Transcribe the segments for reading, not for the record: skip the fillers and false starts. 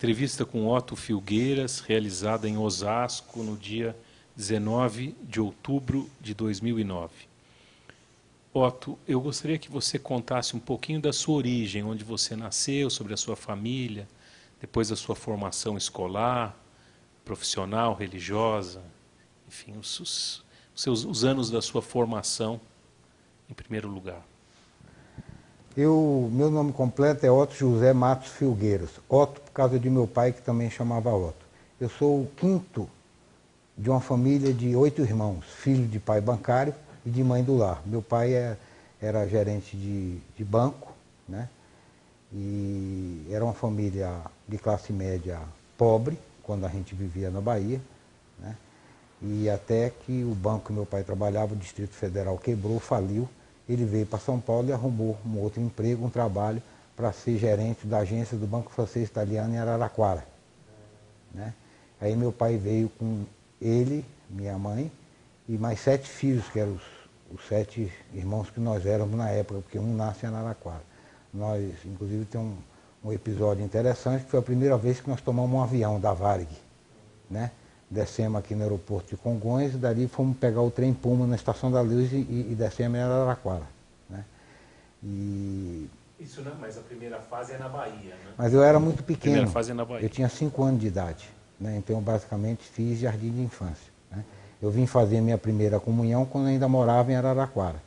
Entrevista com Otto Filgueiras, realizada em Osasco no dia 19 de outubro de 2009. Otto, eu gostaria que você contasse um pouquinho da sua origem, onde você nasceu, sobre a sua família, depois da sua formação escolar, profissional, religiosa, enfim, os anos da sua formação, em primeiro lugar. Meu nome completo é Otto José Matos Filgueiras. Otto por causa de meu pai, que também chamava Otto. Eu sou o quinto de uma família de 8 irmãos, filho de pai bancário e de mãe do lar. Meu pai era gerente de banco, né? E era uma família de classe média pobre, quando a gente vivia na Bahia, né? E até que o banco que meu pai trabalhava, o Distrito Federal, quebrou, faliu. Ele veio para São Paulo e arrumou um outro emprego, um trabalho, para ser gerente da agência do Banco Francês Italiano em Araraquara, né? Aí meu pai veio com ele, minha mãe, e mais 7 filhos, que eram os 7 irmãos que nós éramos na época, porque um nasce em Araraquara. Nós, inclusive, tem um episódio interessante, que foi a primeira vez que nós tomamos um avião da Varig, né? Descemos aqui no aeroporto de Congonhas e dali fomos pegar o trem Puma na Estação da Luz e descemos em Araraquara, né? Isso não, mas a primeira fase é na Bahia, né? Mas eu era muito pequeno. Primeira fase é na Bahia. Eu tinha 5 anos de idade, né? Então, basicamente, fiz jardim de infância, né? Eu vim fazer minha primeira comunhão quando ainda morava em Araraquara,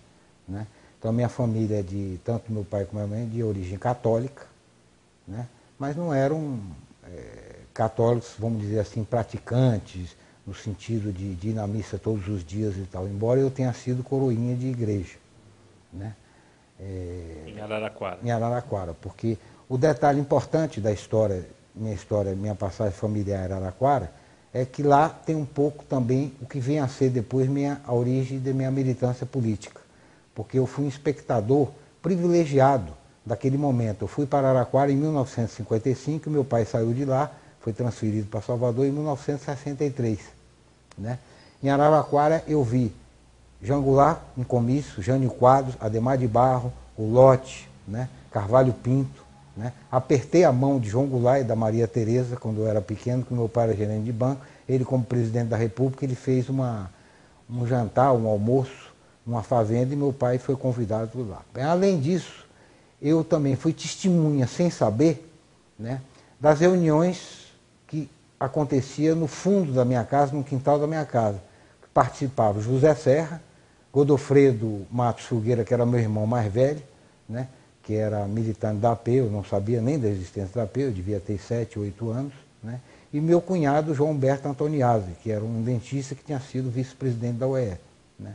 né? Então, a minha família, tanto meu pai como minha mãe, de origem católica, né? Mas não eram católicos, vamos dizer assim, praticantes, no sentido de ir na missa todos os dias e tal, embora eu tenha sido coroinha de igreja, né? Em Araraquara. Em Araraquara, porque o detalhe importante da história, minha passagem familiar em Araraquara, é que lá tem um pouco também o que vem a ser depois a origem da minha militância política, porque eu fui um espectador privilegiado daquele momento. Eu fui para Araraquara em 1955, meu pai saiu de lá, foi transferido para Salvador em 1963, né? Em Araraquara eu vi João Goulart em comício, Jânio Quadros, Adhemar de Barro, o Lote, né? Carvalho Pinto, né? Apertei a mão de João Goulart e da Maria Tereza quando eu era pequeno, que meu pai era gerente de banco. Ele, como presidente da República, ele fez um jantar, um almoço, numa fazenda, e meu pai foi convidado lá. Bem, além disso, eu também fui testemunha, sem saber, né, das reuniões que acontecia no fundo da minha casa, no quintal da minha casa. Participavam José Serra, Godofredo Matos Filgueira, que era meu irmão mais velho, né, que era militante da AP, eu não sabia nem da existência da AP, eu devia ter 7, 8 anos, né, e meu cunhado João Humberto Antoniazzi, que era um dentista que tinha sido vice-presidente da UEE, né.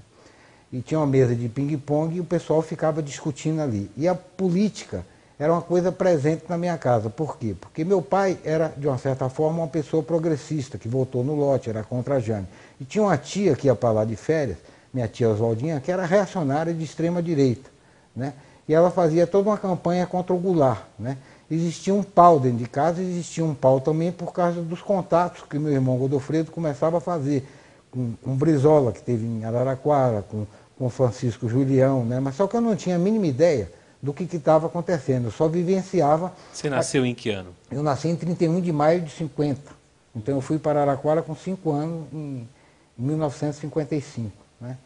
E tinha uma mesa de ping-pong e o pessoal ficava discutindo ali. E a política era uma coisa presente na minha casa. Por quê? Porque meu pai era, de uma certa forma, uma pessoa progressista, que votou no Lote, era contra a Jane. E tinha uma tia que ia para lá de férias, minha tia Oswaldinha, que era reacionária de extrema-direita, né? E ela fazia toda uma campanha contra o Goulart, né? Existia um pau dentro de casa, existia um pau também por causa dos contatos que meu irmão Godofredo começava a fazer, com Brizola, que teve em Araraquara, com Francisco Julião, né? Mas só que eu não tinha a mínima ideia do que estava acontecendo, eu só vivenciava... Você nasceu em que ano? Eu nasci em 31 de maio de 50, então eu fui para Araraquara com 5 anos, em 1955, né?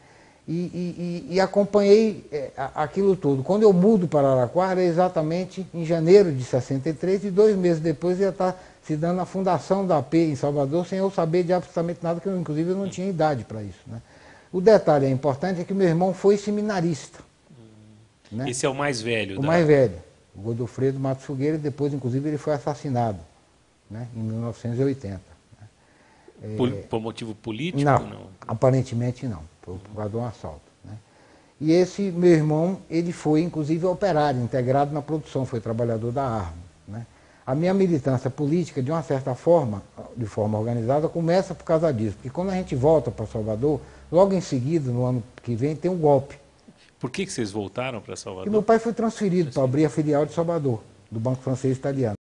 E acompanhei aquilo tudo. Quando eu mudo para Araraquara é exatamente em janeiro de 63, e 2 meses depois ia estar se dando a fundação da AP em Salvador, sem eu saber de absolutamente nada, que inclusive eu não tinha idade para isso, né? O detalhe importante é que meu irmão foi seminarista, né? Esse é o mais velho? O mais velho, o Godofredo Matos Filgueira, depois inclusive ele foi assassinado, né, em 1980. Por motivo político? Não, aparentemente não, por causa de um assalto, né? E esse meu irmão, ele foi inclusive operário, integrado na produção, foi trabalhador da arma, né? A minha militância política, de uma certa forma, de forma organizada, começa por causa disso, porque quando a gente volta para Salvador, logo em seguida, no ano que vem, tem um golpe. Por que vocês voltaram para Salvador? Porque meu pai foi transferido para abrir a filial de Salvador, do Banco Francês Italiano.